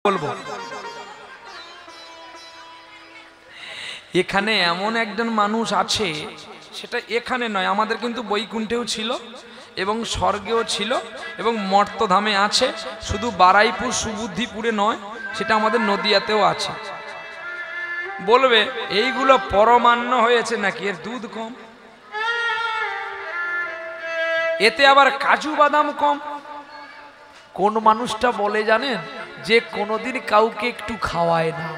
বলবো এখানে এমন একজন মানুষ আছে, সেটা এখানে নয়, আমাদের কিন্তু বৈকুণ্ঠেও ছিল এবং স্বর্গেও ছিল এবং মর্তধামে আছে। শুধু বারাইপুর সুবুদ্ধিপুরে নয়, সেটা আমাদের নদিয়াতেও আছে। বলবে এইগুলো পরমান্ন হয়েছে নাকি, এর দুধ কম, এতে আবার কাজু বাদাম কম। কোন মানুষটা বলে জানেন, যে কোনোদিন কাউকে একটু খাওয়ায় না,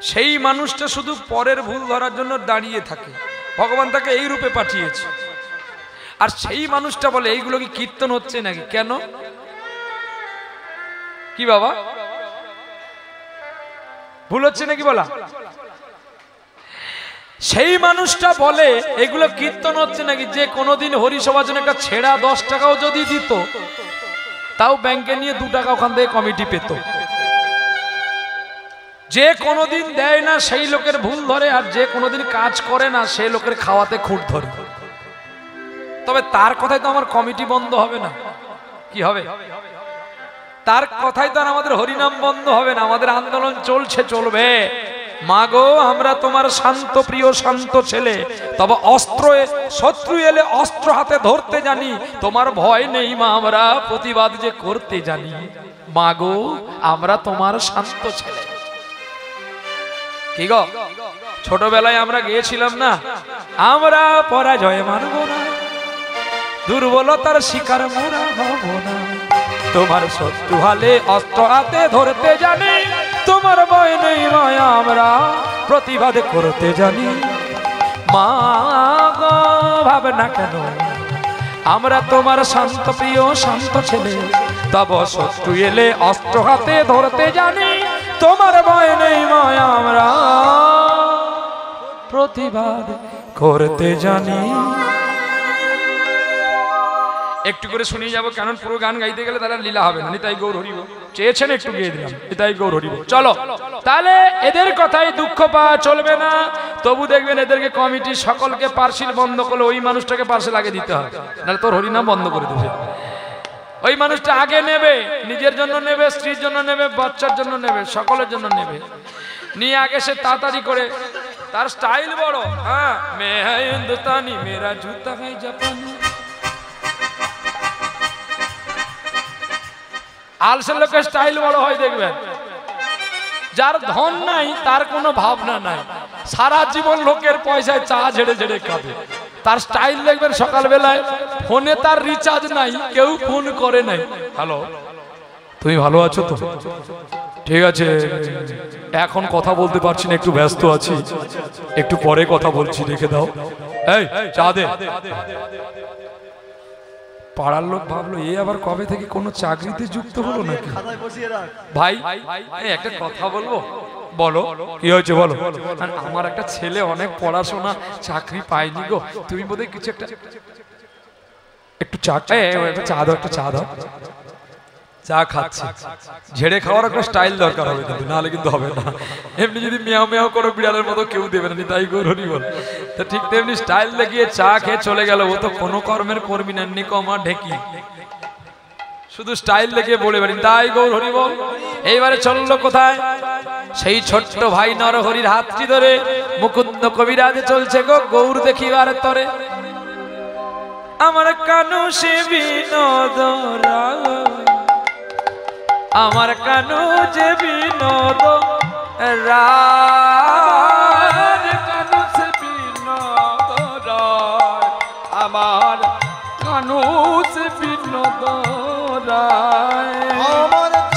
সেই মানুষটা শুধু পরের ভুল ধরার জন্য দাঁড়িয়ে থাকে, ভগবান তাকে এই রূপে পাঠিয়েছে। আর সেই মানুষটা বলে এইগুলো কি কীর্তন হচ্ছে নাকি, কেন কি বাবা ভুল হচ্ছে নাকি বলা? সেই মানুষটা বলে এগুলো কীর্তন হচ্ছে নাকি, যে কোনোদিন হরিসভার জন্য একটা ছেঁড়া 10 টাকাও যদি দিত, তাও ব্যাংকে নিয়ে 2 টাকা ওখান থেকে কমিটি পেত। যে কোনোদিন দেয় না সেই লোকের ভুল ধরে, আর যে কোনোদিন কাজ করে না সেই লোকের খাওয়াতে খুঁট ধরে। তবে তার কথাই তো আমার কমিটি বন্ধ হবে না, কি হবে? তার কথাই তো আর আমাদের হরিনাম বন্ধ হবে না, আমাদের আন্দোলন চলছে, চলবে। মাগো আমরা তোমার শান্ত প্রিয় শান্ত ছেলে, তবে শত্রু এলে অস্ত্র হাতে ধরতে জানি, তোমার ভয় নেই মা, আমরা প্রতিবাদ যে করতে জানি। মাগো আমরা তোমার শান্ত ছেলে। কি গো, ছোটবেলায় আমরা গিয়েছিলাম না, আমরা পরাজয় মানব না, দুর্বলতার শিকার মোরা হব না, তোমার শত্রু হলে অস্ত্র হাতে ধরতে জানি, তোমার ভয় নেই মায়া, আমরা প্রতিবাদ করতে জানি। মা গো ভাবনা কেন, আমরা তোমার শান্ত প্রিয় শান্ত ছেলে, তব শত্রু এলে অস্ত্র হাতে ধরতে জানি, তোমার ভয় নেই মায়া, আমরা প্রতিবাদ করতে জানি। একটু করে শুনিয়ে যাবো, কেন পুরো গান গাইতে গেলে তাহলে লীলা হবে না। নিতাই গৌর হরিব চেয়েছেন, একটু গিয়ে দিলাম, নিতাই গৌর হরিব। চলো তাহলে এদের কথাই দুঃখ পাওয়া চলবে না। তবু দেখবেন এদেরকে কমিটি সকলকে পার্সিল বন্ধ করলে ওই মানুষটাকে পার্সেল আগে দিতে হবে, নাহলে তোর হরিনাম বন্ধ করে দেবে। ওই মানুষটা আগে নেবে, নিজের জন্য নেবে, স্ত্রীর জন্য নেবে, বাচ্চার জন্য নেবে, সকলের জন্য নেবে, নিয়ে আগে সে তাড়াতাড়ি করে, তার স্টাইল বড়। হ্যাঁ, মে হ্যাঁ হিন্দুস্তানি, মেরা জুতা হ্যাঁ জাপানি। আলসের লোকের স্টাইল বড় হয় দেখবেন। যার ধন নাই তার কোনো ভাবনা নাই, সারা জীবন লোকের পয়সায় চা ঝেড়ে ঝেড়ে খাবে। তার স্টাইল দেখবেন সকালবেলায়, ফোনে তার রিচার্জ নাই, কেউ ফোন করে নাই, হ্যালো তুমি ভালো আছো তো, ঠিক আছে এখন কথা বলতে পারছি না, একটু ব্যস্ত আছি, একটু পরে কথা বলছি, রেখে দাও, এই চা দে। পাড়ার লোক ভাবলো এ আবার কবে থেকে কোনো চাকরিতে যুক্ত হলো নাকি। ভাই একটা কথা বলবো, বলো কি হয়েছে বলো। আমার একটা ছেলে অনেক পড়াশোনা, চাকরি পায়নি গো, তুমি বোধহয় কিছু একটা, একটু চা চা দাও, একটু চা দাও। চা খাচ্ছে, ঝেড়ে খাওয়ার একটা স্টাইল দরকার হবে কিন্তু, নাহলে কিন্তু হবে না। এমনি যদি মিয়াও মিয়াও করো বিড়ালের মতো কেউ দেবে না, তাই গৌরী বল। তো ঠিক তেমনি স্টাইল দেখিয়ে চা খেয়ে চলে গেল, ও তো কোনো কর্মের কর্মী না, নিকমা ঢেকি, শুধু স্টাইল দেখিয়ে বলে বেড়েন, তাই গৌরী বল। এইবারে চললো কোথায়, সেই ছোট্ট ভাই নরহরির হাতটি ধরে মুকুন্দ কবিরাজে চলছে গো গৌর দেখিবার তরে। আমার কানু সে বিনোদ আমার কানু যে বিনোদ রায়, কানু সে বিনোদ রায়, আমার কানু সে বিনোদ রায়।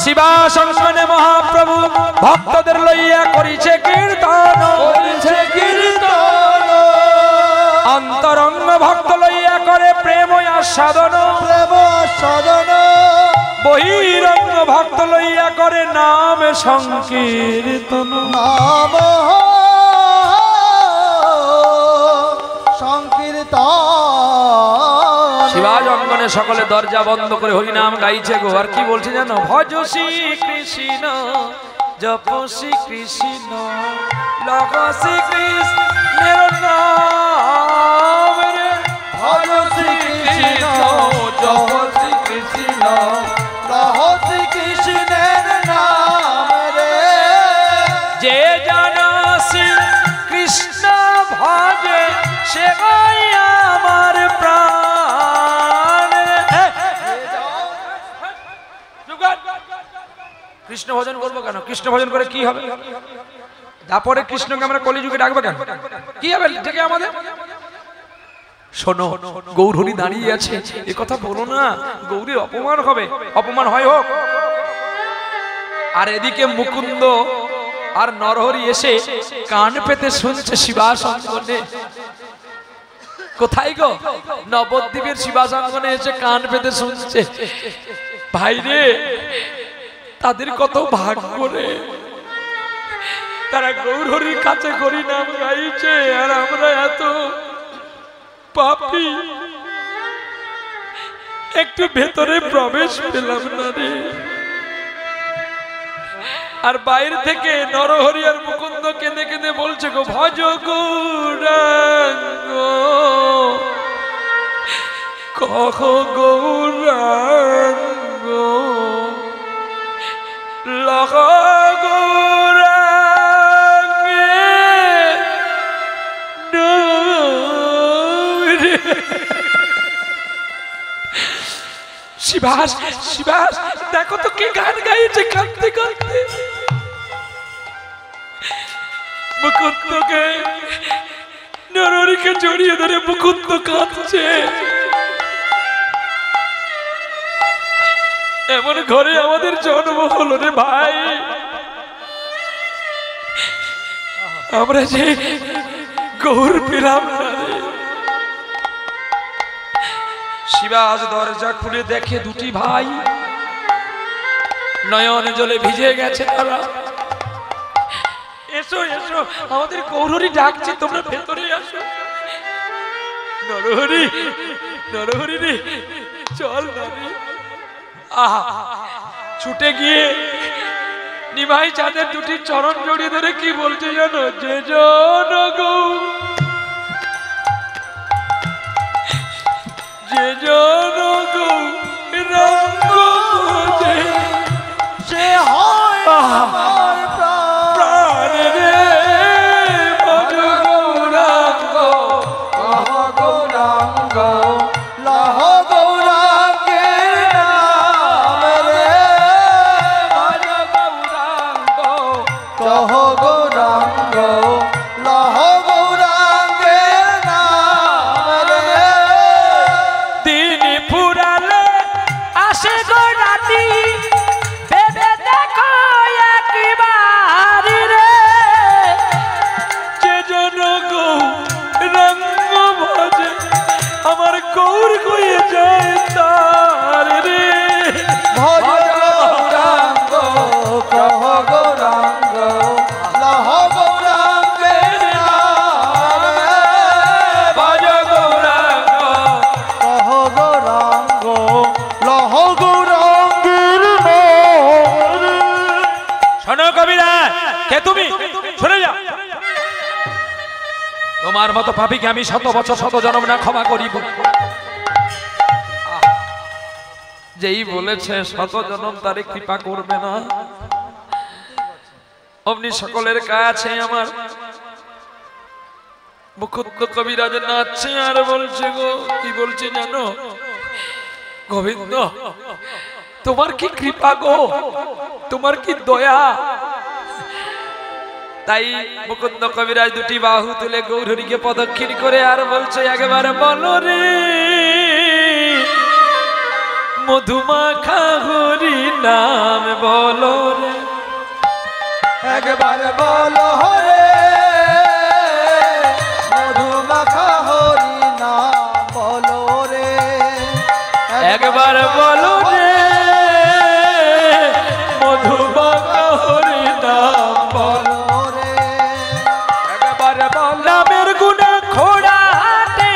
শিবা সংসনে মহাপ্রভু ভক্তদের লইয়া করিছে কীর্তন, করিছে কীর্তন, অন্তরঙ্গ ভক্ত লইয়া করে প্রেম আস্বাদন, প্রেম আস্বাদন, বহিরঙ্গ ভক্ত লইয়া করে নাম সংকীর্তন, নাম সংকীর্তন। শিবাজ অঙ্গনে সকলে দরজা বন্ধ করে হরিনাম গাইছে গো। আর কি বলছে জানো, ভজ শ্রী কৃষ্ণ জপ শ্রী কৃষ্ণ লগ শ্রী কৃষ্ণের নাম রে, ভজ শ্রী কৃষ্ণ জপ শ্রী কৃষ্ণ লগ শ্রী কৃষ্ণ কৃষ্ণ ভজন করবো কেন? কৃষ্ণ ভজন করে কি হবে? তারপরে কৃষ্ণকে আমরা কলিযুগে ডাকবো কেন? কি হবে ডেকে আমাদের? শোনো, গৌরহরি দাঁড়িয়ে আছে, এ কথা বলো না, গৌরীর অপমান হবে। অপমান হয় হোক। আর এদিকে মুকুন্দ আর নরহরি এসে কান পেতে শুনছে শিবাসঙ্গনে। কোথায় গো? নবদ্বীপের শিবাসঙ্গনে এসে কান পেতে শুনছে। ভাইরে, তাদের কত ভাগ্য রে, তারা গৌরহরির কাছে করি নাম গাইছে, আর আমরা এত পাপী, একটু ভেতরে প্রবেশ পেলাম না রে। আর বাইরে থেকে নরহরি আর মুকুন্দ কেঁদে কেঁদে বলছে গো, ভজ গৌরাঙ্গ, কহ গৌরাঙ্গ, লহ শিবাস, শিবাস, দেখো তো কে গান গাইছে কাঁদতে কাঁদতে। মুকুন্দকে নরহরিকে জড়িয়ে ধরে মুকুন্দ কাঁদছে। এমন ঘরে আমাদের জন্ম হলো রে ভাই, আমরা যে গৌর পেলাম না রে। শিবাস দরজা খুলে দেখে দুটি ভাই নয়ন জলে ভিজে গেছে তারা। এসো এসো, আমাদের গৌরহরি ডাকছে, তোমরা ভেতরে আসো। নরহরি, নরহরি রে, চল না রে। আহা, ছুটে গিয়ে নিমাই চাঁদের দুটি চরণ জড়িয়ে ধরে কি বলছে জানো? যে জন গৌ, যে জন গৌরাঙ্গ যে, সে হয় আমার প্রাণ রে। ভজ গৌরাঙ্গ, কহ গৌরাঙ্গ, লহ গৌরাঙ্গের নাম রে। ভজ গৌরাঙ্গ, কহ গৌরাঙ্গ, লহ গৌরাঙ্গের নাম রে। দিন ফুরালে আসে গো রাতি, ভেবে দেখো একবার রে। যে জন গৌরাঙ্গ ভজে, আমার গৌর হয়ে যায় তার রে। ভজ গৌরাঙ্গ, কহ গৌরাঙ্গ, লহ গৌরাঙ্গের নাম রে। ভজ গৌরাঙ্গ, কহ গৌরাঙ্গ, লহ গৌরাঙ্গের নাম রে। শোনো কবিরা, কে তুমি? শুনে যাও, তোমার মতো পাপীকে আমি শত বছর শত জন্ম না ক্ষমা করিব। যেই বলেছে শত জন্ম তারে কৃপা করবে না, অমনি সকলের কাছে আমার মুকুন্দ কবিরাজ নাচছে আর বলছে গো, কি বলছে জানো? গোবিন্দ, তোমার কি কৃপা গো, তোমার কি দয়া। তাই মুকুন্দ কবিরাজ দুটি বাহু তুলে গৌরহরিকে প্রদক্ষিণ করে আর বলছে, একবারে বলো রে মধুমাখা হরি নাম, বলো রে, একবার বলো রে মধুমাখা হরি নাম, বলো রে, একবার বলো রে মধুমাখা হরি নাম, বলো রে, একবার বল। নামের গুণে খোড়া হাতে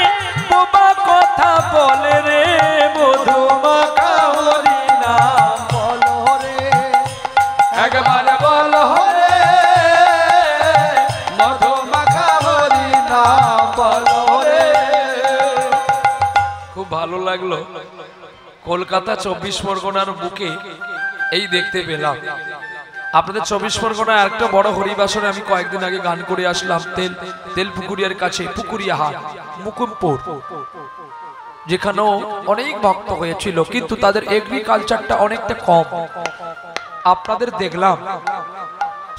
বোবা কথা বলে রে, মধুমাখা হরি নাম, বলো রে, একবার বলো রে মধুমাখা হরি নাম, বলো রে। খুব ভালো লাগলো, কলকাতা 24 পরগনার বুকে এই দেখতে পেলাম। আপনাদের 24 পরগনায় আরেকটা বড় হরিবাসরে আমি কয়েকদিন আগে গান করে আসলাম, তেলপুকুরিয়ার কাছে পুকুরিয়া হাট, মুকুমপুর, যেখানেও অনেক ভক্ত হয়েছিল, কিন্তু তাদের এগ্রিকালচারটা অনেকটা কম। আপনাদের দেখলাম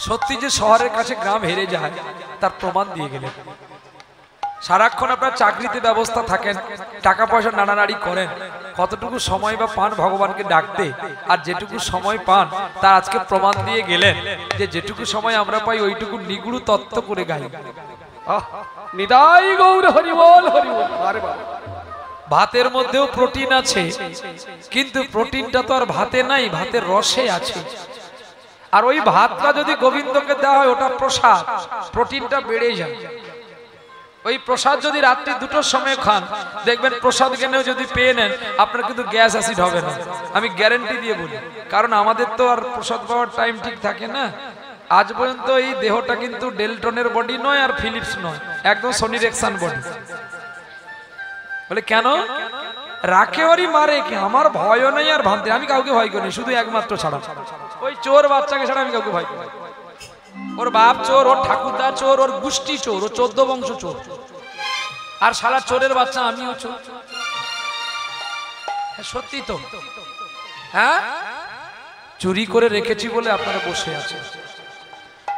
সত্যি যে শহরের কাছে গ্রাম হেরে যায় তার প্রমাণ দিয়ে গেলেন। সারাক্ষণ আপনার চাকরিতে ব্যবস্থা থাকেন, টাকা পয়সা নাড়ানাড়ি করেন, কতটুকু সময় বা পান ভগবানকে ডাকতে? আর যেটুকু সময় পান তার আজকে প্রমাণ দিয়ে গেলেন যে যেটুকু সময় আমরা পাই ওইটুকু নিগুড় তত্ত্ব করে গাই। নিতাই গৌর হরি বল হরি বল। ভাতের মধ্যেও প্রোটিন আছে, কিন্তু প্রোটিনটা তো আর ভাতে নাই, ভাতের রসে আছে। আর ওই ভাতটা যদি গোবিন্দকে দেওয়া হয় ওটা প্রসাদ, প্রোটিনটা বেড়ে যায়। ওই প্রসাদ যদি রাত্রি 2টোর সময় খান, দেখবেন প্রসাদ জ্ঞানেও যদি পেয়ে নেন আপনার কিন্তু গ্যাস অ্যাসিড হবে না, আমি গ্যারান্টি দিয়ে বলি। কারণ আমাদের তো আর প্রসাদ পাওয়ার টাইম ঠিক থাকে না। আজ পর্যন্ত এই দেহটা কিন্তু ডেলটনের বডি নয় আর ফিলিপস নয়, একদম সোনি রেক্সান বডি। বলে কেন রাখে ওরই মারে কি? আমার ভয়ও নেই আর ভাবতে আমি কাউকে ভয় করি, শুধু একমাত্র ছাড়া ওই চোর বাচ্চাকে ছাড়া আমি কাউকে ভয় করি। ওর বাপ চোর, ওর ঠাকুরদা চোর, ওর গোষ্ঠী চোর, ও 14 বংশ চোর, আর শালা চোরের বাচ্চা আমিও চোর। সত্যি তো, হ্যাঁ চুরি করে রেখেছি বলে আপনারা বসে আছে।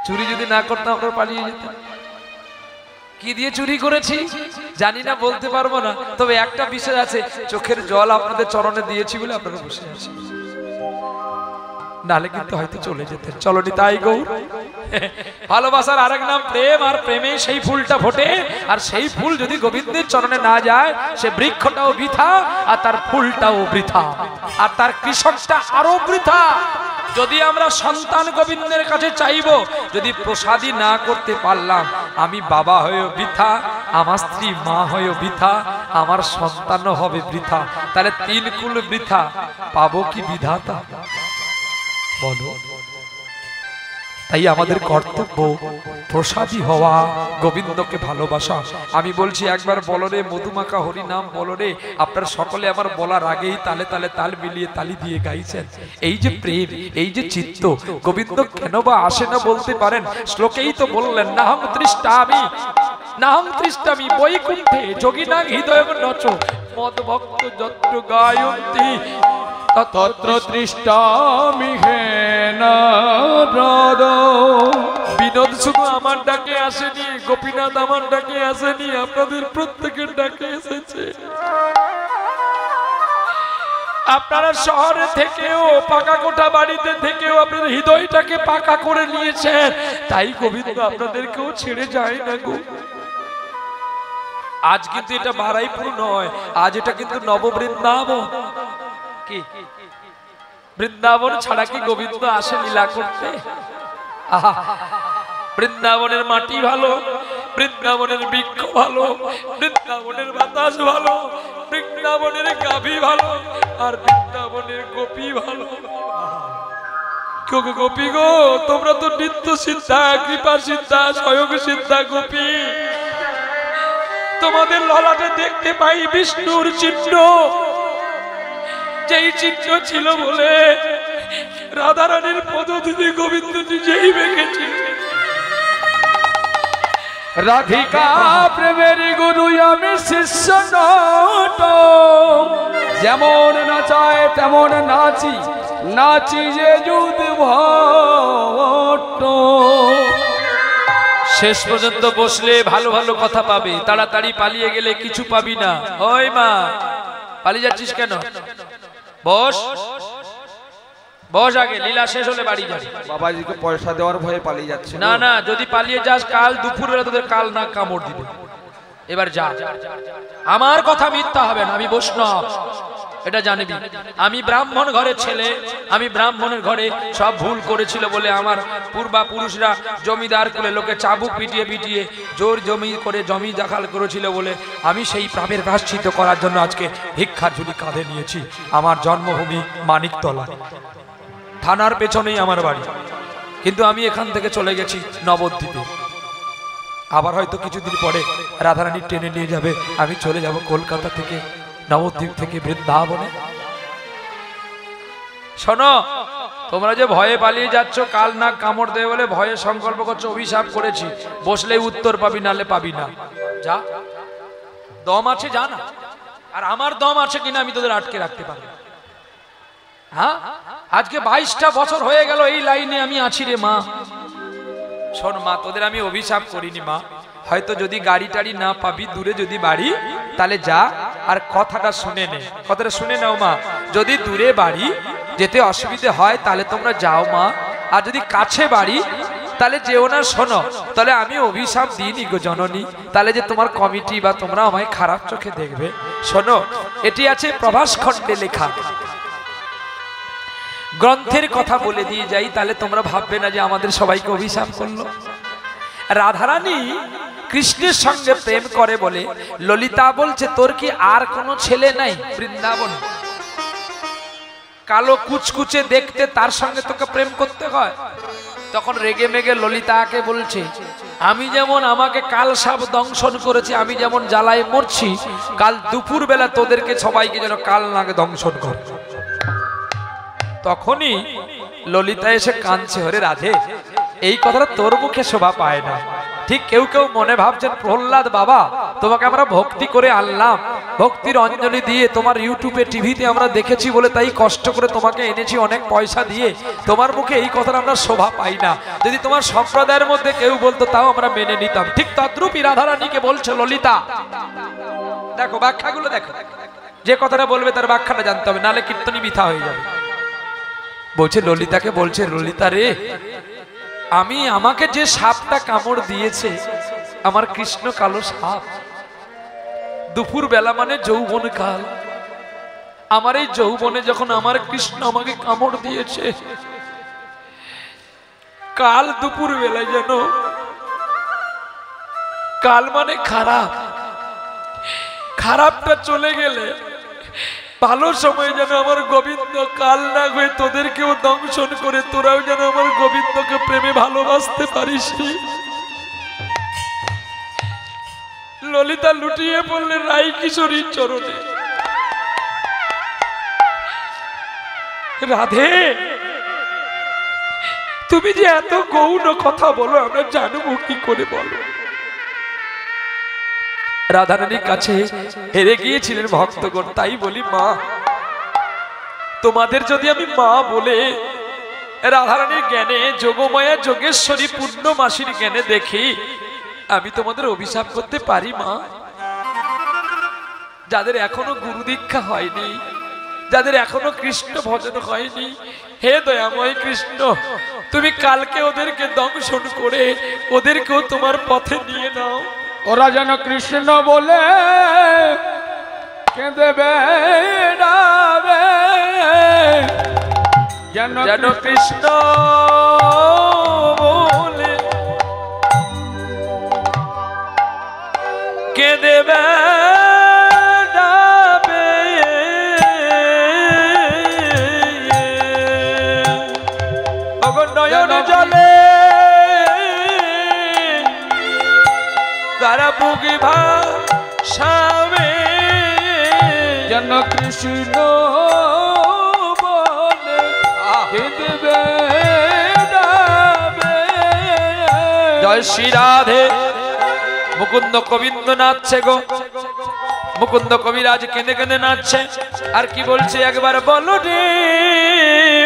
চুরি যদি না করতাম আপনারা পালিয়ে যেতেন। কি দিয়ে চুরি করেছি জানি না, বলতে পারবো না, তবে একটা বিষয় আছে, চোখের জল আপনাদের চরণে দিয়েছি বলে আপনারা বসে আছেন, নালে কিন্তু হয়তো চলে যেতেন। চলো নিতাই গৌর। ভালোবাসার আরেক নাম প্রেম, আর প্রেমে সেই ফুলটা ফোটে, আর সেই ফুল যদি গোবিন্দের চরণে না যায় সে বৃক্ষটাও বৃথা আর তার ফুলটাও বৃথা আর তার কৃষকটা আরো বৃথা। যদি আমরা সন্তান গোবিন্দের কাছে চাইবো, যদি প্রসাদী না করতে পারলাম, আমি বাবা হয়েও বৃথা, আমার স্ত্রী মা হয়েও বৃথা, আমার সন্তানও হবে বৃথা, তাহলে 3 কুল বৃথা, পাবো কি বিধাতা বলো? তাই আমাদের কর্তব্য প্রসাদী হওয়া, গোবিন্দকে ভালোবাসা। আমি বলছি একবার বলো রে মধুমাখা হরি নাম বলো রে। আপনারা সকলে আমার বলার আগেই তালে তালে তাল মিলিয়ে তালি দিয়ে গাইছেন। এই যে প্রেম, এই যে চিত্ত, গোবিন্দ কেন বা আসে না বলতে পারেন? শ্লোকেই তো বললেন, নাহং তৃষ্টামি, নাহং তৃষ্টামি বৈকুণ্ঠে যোগিনাং হৃদয়ং নচ মদ ভক্ত যত্র গায়ন্তি তত্র তৃষ্টামি হে নারদ। বিনোদ শুধু আমার ডাকে আসেনি, গোপীনাথ আমার ডাকে আসেনি, আপনাদের প্রত্যেকের ডাকে এসেছে। আপনারা শহরে থেকেও, পাকা কোঠা বাড়িতে থেকেও আপনাদের হৃদয়টাকে পাকা করে নিয়েছেন, তাই গোবিন্দ আপনাদেরকেও ছেড়ে যায় না গো। আজ কিন্তু এটা বারাইপুর নয়, আজ এটা কিন্তু নববৃন্দাবন। কি বৃন্দাবন ছাড়া কি গোবিন্দ আসে লীলা করতে? আহা, বৃন্দাবনের মাটি ভালো, বৃন্দাবনের বৃক্ষ ভালো, বৃন্দাবনের বাতাস ভালো, বৃন্দাবনের গাভী ভালো, আর বৃন্দাবনের গোপী ভালো। গোপী গো, তোমরা তো নিত্য সিদ্ধা, কৃপা সিদ্ধা, স্বয়ং সিদ্ধা গোপী। তোমাদের ললাটে দেখতে পাই বিষ্ণুর চিহ্ন, যেই চিহ্ন ছিল বলে রাধারানীর পদধূলি গোবিন্দ নিজেই বেঁকেছিল। রাধিকা প্রেমের গুরু আমি শিষ্য নট, যেমন নাচায় তেমন নাচি, নাচি যে যুদ ভট্ট। শেষ পর্যন্ত বসলে ভালো ভালো কথা পাবে, তাড়াতাড়ি পালিয়ে গেলে কিছু পাবি না। ওই মা, পালিয়ে যাচ্ছিস কেন? বস বস, আগে লীলা শেষ হলে বাড়ি যাবি। বাবাজিকে পয়সা দেওয়ার ভয়ে পালিয়ে যাচ্ছে। না না, যদি পালিয়ে যাস কাল দুপুরবেলা তোদের কাল না কামড় দিবে। এবার যা, আমার কথা মিথ্যা হবে না, আমি বৈষ্ণব, এটা জানবি। আমি ব্রাহ্মণ ঘরের ছেলে, আমি ব্রাহ্মণের ঘরে সব ভুল করেছিল বলে আমার পূর্বাপুরুষরা জমিদার করে লোকে চাবুক পিটিয়ে পিটিয়ে জোর জমি করে জমি দখল করেছিল বলে আমি সেই পাপের প্রায়শ্চিত্ত করার জন্য আজকে ভিক্ষার ঝুলি কাঁধে নিয়েছি। আমার জন্মভূমি মানিকতলা, থানার পেছনেই আমার বাড়ি, কিন্তু আমি এখান থেকে চলে গেছি নবদ্বীপে। আবার হয়তো কিছুদিন পরে রাধারানী ট্রেনে নিয়ে যাবে, আমি চলে যাব কলকাতা থেকে, নবদ্বীপ থেকে বৃন্দাবনে। শোনো, তোমরা যে ভয়ে পালিয়ে যাচ্ছ, কাল না কামড় দেবে বলে ভয়ে সংকল্প করছো, অভিশাপ করেছি, বসলেই উত্তর পাবি, নালে পাবি না। যা, দম আছে যা না। আর আমার দম আছে কিনা আমি তোদের আটকে রাখতে পারবো। হ্যাঁ, আজকে 22টা বছর হয়ে গেল এই লাইনে আমি আছি রে মা। শোন মা, তোদের আমি অভিশাপ করিনি মা, হয়তো যদি গাড়ি টাড়ি না পাবি, দূরে যদি বাড়ি, তাহলে যা আর কথাটা শুনে নে, কথাটা শুনে নাও মা। যদি দূরে বাড়ি যেতে অসুবিধে হয় তাহলে তোমরা যাও মা, আর যদি কাছে বাড়ি তাহলে যেও না। শোনো, তাহলে আমি অভিশাপ দিইনি গো জননী, তাহলে যে তোমার কমিটি বা তোমরা আমায় খারাপ চোখে দেখবে। শোনো, এটি আছে প্রভাস খণ্ডে লেখা গ্রন্থের কথা বলে দিয়ে যাই, তাহলে তোমরা ভাববে না যে আমাদের সবাইকে অভিশাপ করলো। রাধারানী কৃষ্ণের সঙ্গে প্রেম করে বলে ললিতা বলছে, তোর কি আর কোনো ছেলে নাই বৃন্দাবন? কালো কুচকুচে দেখতে তার সঙ্গে তোকে প্রেম করতে হয়? তখন রেগে মেগে ললিতাকে বলছে, আমি যেমন আমাকে কাল সাপ দংশন করেছি, আমি যেমন জ্বালায় মরছি, কাল দুপুর বেলা তোদেরকে সবাইকে যেন কাল নাগে দংশন কর। তখনই ললিতা এসে কাঁদছে, হরে রাধে, এই কথাটা তোর মুখে শোভা পায় না। ঠিক কেউ কেউ মনে ভাবছেন, প্রহ্লাদ বাবা তোমাকে আমরা ভক্তি করে আনলাম, ভক্তির অঞ্জলি দিয়ে তোমার ইউটিউবে টিভিতে আমরা দেখেছি বলে তাই কষ্ট করে তোমাকে এনেছি অনেক পয়সা দিয়ে, তোমার মুখে এই কথাটা আমরা শোভা পাই না। যদি তোমার সম্প্রদায়ের মধ্যে কেউ বলতো তাও আমরা মেনে নিতাম। ঠিক তদ্রূপই রাধারানীকে বলছে ললিতা। দেখো ব্যাখ্যাগুলো দেখো, যে কথাটা বলবে তার ব্যাখ্যাটা জানতে হবে, নাহলে কীর্তনী মিথ্যা হয়ে যাবে। বলছে ললিতাকে, বলছে ললিতা রে, আমাকে যে সাপটা কামড় দিয়েছে, আমার কৃষ্ণ কালো সাপ, দুপুর বেলা মানে যৌবন কাল, আমার এই যৌবনে যখন আমার কৃষ্ণ আমাকে কামড় দিয়েছে, কাল দুপুর বেলায় যেন, কাল মানে খারাপ, খারাপটা চলে গেলে ভালো সময় যেন আমার গোবিন্দ কাল না হয়ে তোদেরকেও দংশন করে তোরাও যেন আমার গোবিন্দকে প্রেমে ভালোবাসতে পারিস। ললিতা লুটিয়ে পড়লে রাই কিশোরীর চরণে। রাধে, তুমি যে এত গৌণ কথা বলো, আমরা জানবো কি করে বলো? রাধারানীর কাছে হেরে গিয়েছিলেন ভক্তগণ, তাই বলি মা, তোমাদের যদি আমি মা বলে রাধারানীর জ্ঞানে, যোগমায়া যোগেশ্বরী পূর্ণমাসীর জ্ঞানে দেখি, আমি তোমাদের অভিশাপ করতে পারি মা? যাদের এখনো গুরু দীক্ষা হয়নি, যাদের এখনো কৃষ্ণ ভজন হয়নি, হে দয়াময় কৃষ্ণ, তুমি কালকে ওদেরকে দংশন করে ওদেরকেও তোমার পথে নিয়ে নাও। ওরা যেন কৃষ্ণ বলে কেঁদে বেড়াবে, যেন কৃষ্ণ বলে কেঁদে বেড়াবে, নয়ন জলে তারা বুকে ভাসাবে, যেন কৃষ্ণ বলে কেঁদে বেড়াবে। জয় শ্রী রাধে। মুকুন্দ গোবিন্দ নাচছে গো, মুকুন্দ কবিরাজ কেঁদে কেঁদে নাচছে। আর কি বলছে একবার বলো রে,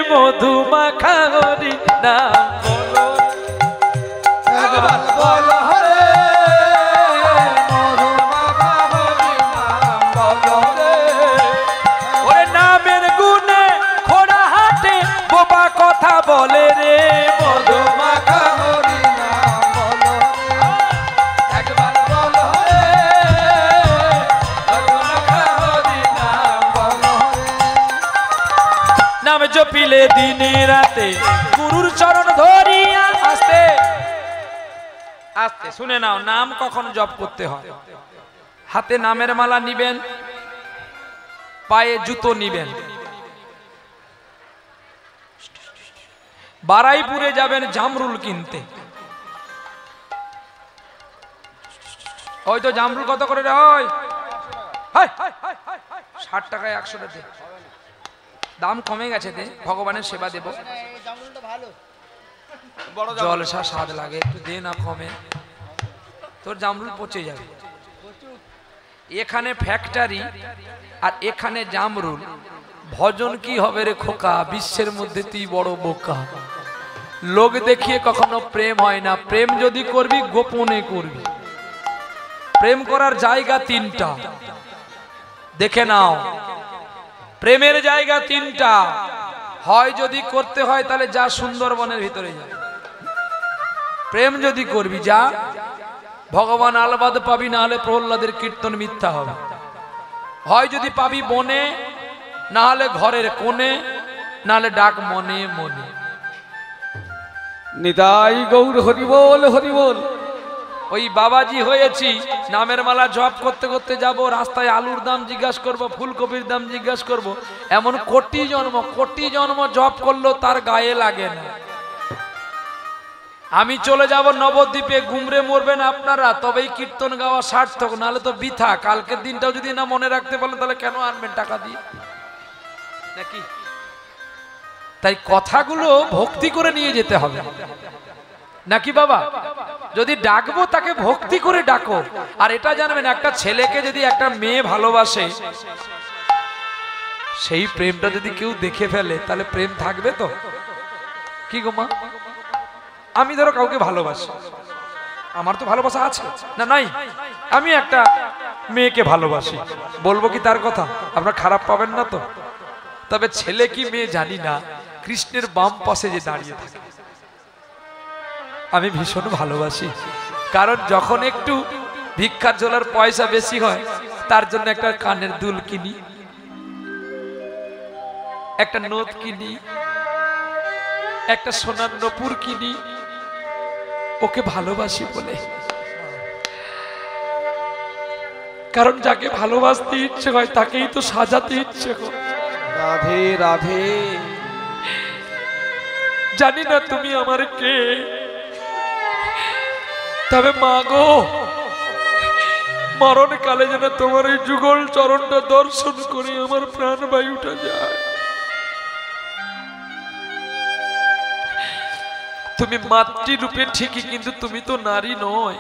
মধুমাখা হরি নাম বলো, একবার বলো হরে, মধুমাখা হরি নাম বলো রে। ওরে নামের গুণে খোড়া হাটে বোবা কথা বলে রে, মধুমাখা হরি নাম বলো রে, একবার বলো রে, মধুমাখা হরি নাম বলো রে। নাম জপিলে দিনে রাতে গুরুর চরণ ধরিয়া, আস্তে আস্তে শুনে নাও, নাম কখন জপ করতে হয়? হাতে নামের মালা নিবেন, পায়ে জুতো নিবেন, বারাইপুরে যাবেন জামরুল কিনতে। ওই তো জামরুল কত করে রে? ওই 60 টাকায় 100 টাকা দাম কমে গেছে, দে, ভগবানের সেবা দেব। জলসা স্বাদ লাগে, একটু দে না কমে, তোর জামরুল পচে যাবে। এখানে ফ্যাক্টরি আর এখানে জামরুল ভজন কি হবে রে খোকা, বিশ্বের মধ্যে তুই বড় বোকা। লোক দেখিয়ে কখনো প্রেম হয় না, প্রেম যদি করবি গোপনে করবি। প্রেম করার জায়গা তিনটা, দেখে নাও। প্রেমের জায়গা তিনটা, হয় যদি করতে হয় তাহলে যা সুন্দরবনের ভিতরে যা। প্রেম যদি করবি যা, ভগবান আলবাদ পাবি, না হলে প্রহ্লাদের কীর্তন মিথ্যা হবে। হয় যদি পাবি বনে, না হলে ঘরের কোণে, না হলে ডাক মনে মনে। নিতাই গৌর হরি বল হরি বল। ওই বাবাজি হয়েছি, নামের মালা জপ করতে করতে যাব, রাস্তায় আলুর দাম জিজ্ঞাসা করব, ফুলকপির দাম জিজ্ঞাসা করব। এমন কোটি জন্ম জপ করলো তার গায়ে লাগে না। আমি চলে যাব নবদ্বীপে, গুমরে মরবেন আপনারা, তবেই কীর্তন গাওয়া সার্থক, নাহলে তো বৃথা। কালকের দিনটাও যদি না মনে রাখতে পারলেন তাহলে কেন আনবেন টাকা দিয়ে নাকি? তাই কথাগুলো ভক্তি করে নিয়ে যেতে হবে নাকি বাবা? যদি ডাকবো তাকে ভক্তি করে ডাকো। আর এটা জানবেন, একটা ছেলেকে যদি একটা মেয়ে ভালোবাসে, সেই প্রেমটা যদি কেউ দেখে ফেলে তাহলে প্রেম থাকবে তো? কি গো মা, আমি ধরো কাউকে ভালোবাসি, আমার তো ভালোবাসা আছে না নাই? আমি একটা মেয়েকে ভালোবাসি, বলবো কি তার কথা? আপনারা খারাপ পাবেন না তো? তবে ছেলে কি মেয়ে জানি না, কৃষ্ণের বাম পাশে যে দাঁড়িয়ে থাকে আমি ভীষণ ভালোবাসি। কারণ যখন একটু ভিক্ষার ঝোলার পয়সা বেশি হয়, তার জন্য একটা কানের দুল কিনি, একটা নথ কিনি, একটা সোনার নপুর কিনি, ওকে ভালোবাসি বলে। কারণ যাকে ভালোবাসতে ইচ্ছে হয় তাকেই তো সাজাতে ইচ্ছে হয়। রাধে রাধে। জানি না তুমি আমার কে, তবে মা গো, মরণ কালে যেন তোমার এই যুগল চরণটা দর্শন করে আমার প্রাণ বায়ুটা যায়। তুমি মাতৃরূপে ঠিকই, কিন্তু তুমি তো নারী নয়।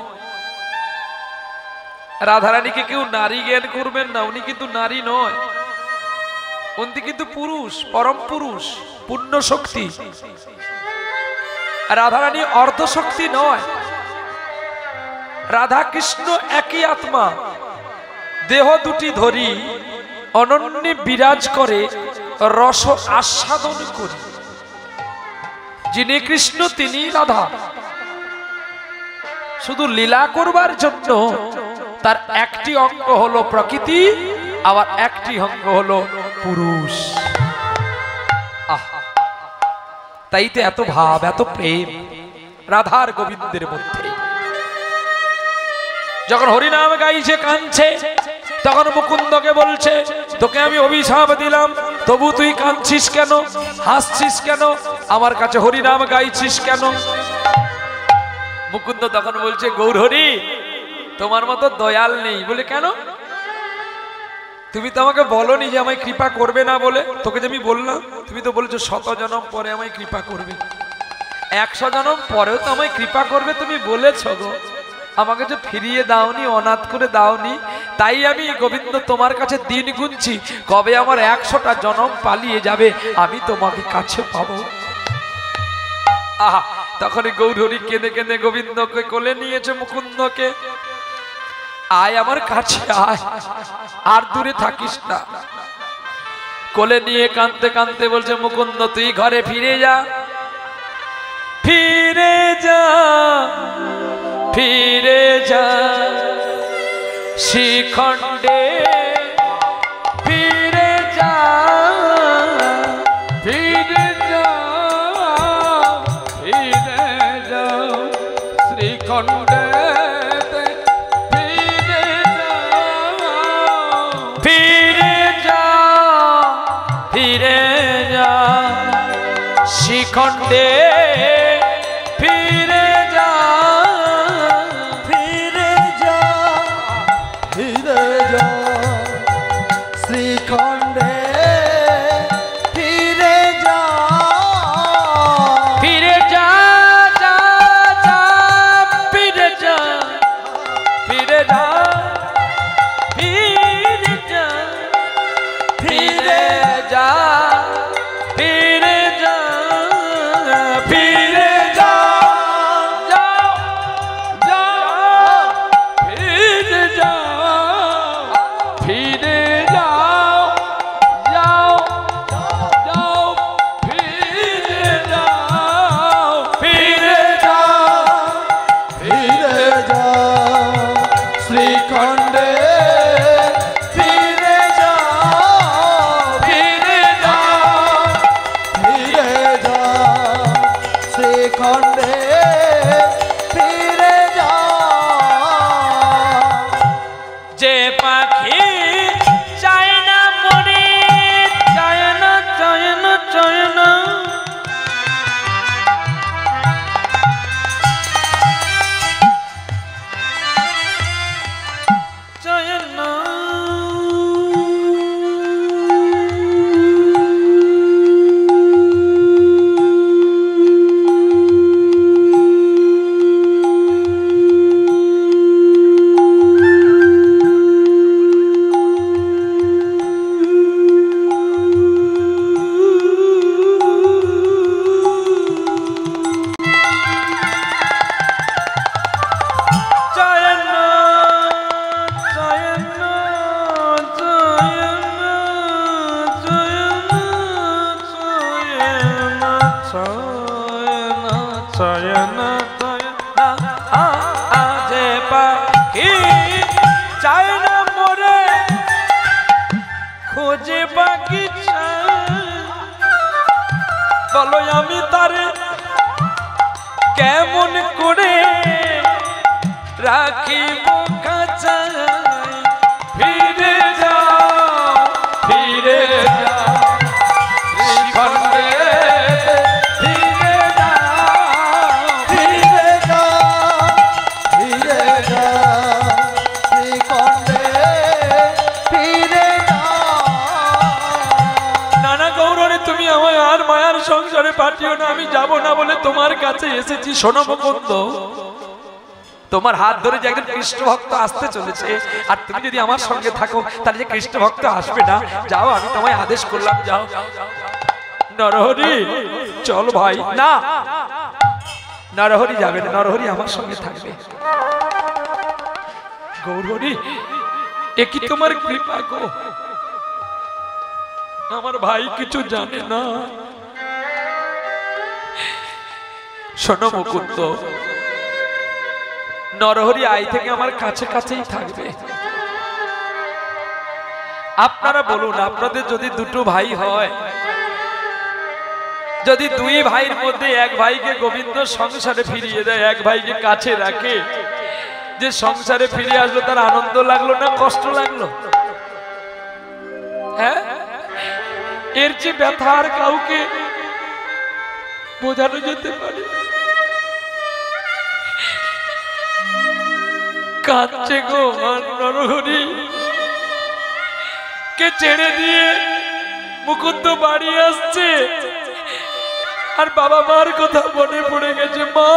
রাধারানীকে কেউ নারী জ্ঞান করবেন না, উনি কিন্তু নারী নয়, উনি কিন্তু পুরুষ, পরম পুরুষ, পূর্ণ শক্তি। রাধারানী অর্ধ শক্তি নয়। রাধা কৃষ্ণ একই আত্মা, দেহ দুটি ধরি অনন্যে বিরাজ করে, রস আস্বাদন করি। যিনি কৃষ্ণ তিনি রাধা। শুধু লীলা করবার জন্য তার একটি অঙ্গ হলো প্রকৃতি, আবার একটি অঙ্গ হলো পুরুষ। তাই তো এত ভাব, এত প্রেম রাধার গোবিন্দের মধ্যে। যখন হরিনাম গাইছে কাঁদছে, তখন মুকুন্দকে বলছে, তোকে আমি অভিশাপ দিলাম, তবু তুই কাঁদছিস কেন, হাসছিস কেন, আমার কাছে হরিনাম গাইছিস কেন? মুকুন্দ তখন বলছে, গৌর হরি তোমার মতো দয়াল নেই। বলে কেন? তুমি তো আমাকে বলোনি যে আমায় কৃপা করবে না বলে। তোকে যে আমি বললাম, তুমি তো বলেছো 100 জনম পরে আমায় কৃপা করবে, 100 জনম পরেও তো আমায় কৃপা করবে তুমি বলেছ গো। আমাকে যে ফিরিয়ে দাওনি, অনাথ করে দাওনি, তাই আমি গোবিন্দ তোমার কাছে দিন গুনছি, কবে আমার 100টা জনম পালিয়ে যাবে আমি তোমাকে কাছে পাবো। আহা, তখন গৌরহরি কেঁদে কেঁদে গোবিন্দকে কোলে নিয়েছে মুকুন্দকে। আয় আমার কাছে আয়, আর দূরে থাকিস না। কোলে নিয়ে কাঁদতে কাঁদতে বলছে, মুকুন্দ তুই ঘরে ফিরে যা, ফিরে যা, ফিরে যা শিখণ্ডে, ফিরে যা, ফিরে যা, ফিরে যা শ্রীখণ্ডে, ফিরে যা, ফিরে যা, ফিরে যা শিখণ্ডে, ফিরে যা, ফিরে যা, ফিরে যা শ্রীখণ্ডে ফিরে যা। যে পাখি চায় না মনে, চায় না চায় না চায় না, চায় না। খোঁজে বাগিচা, বলো আমি তারে কেমন করে রাখিব কাছে। ফিরে যাও ফিরে যাও শ্রীখণ্ডে, ফিরে যাও ফিরে যা, ফিরে যা, শ্রীখণ্ডে ফিরে যা। নানা গৌররে তুমি আমায় আর মায়ার সংসারে পাঠিও না, আমি যাব না বলে তোমার কাছে এসেছি। শোনো মুকুন্দ, তোমার হাত ধরে যে একজন কৃষ্ণ ভক্ত আসতে চলেছে, আর তুমি যদি আমার সঙ্গে থাকো তাহলে যে কৃষ্ণ ভক্ত আসবে না। যাও, আমি তোমায় আদেশ করলাম, যাও। নরহরি চল ভাই। না, নরহরি যাবে না, নরহরি আমার সঙ্গে থাকবে। গৌরহরি, এ কি তোমার কৃপা গো? আমার ভাই কিছু জানে না। শোনো মুকুন্দ, নরহরি আই থেকে আমার কাছে কাছেই থাকবে। আপনারা বলুন, আপনাদের যদি দুটো ভাই হয়, যদি দুই ভাইয়ের মধ্যে এক ভাইকে গোবিন্দ সংসারে ফিরিয়ে দেয়, এক ভাইকে কাছে রাখে, যে সংসারে ফিরে আসলো তার আনন্দ লাগলো না কষ্ট লাগলো? হ্যাঁ, এর যে ব্যথা আর কাউকে বোঝানো যেতে পারে। কাঁদছে গো নরহরি, কে ছেড়ে দিয়ে মুকুন্দ বাড়ি আসছে, আর বাবা মার কথা মনে পড়ে গেছে। মা,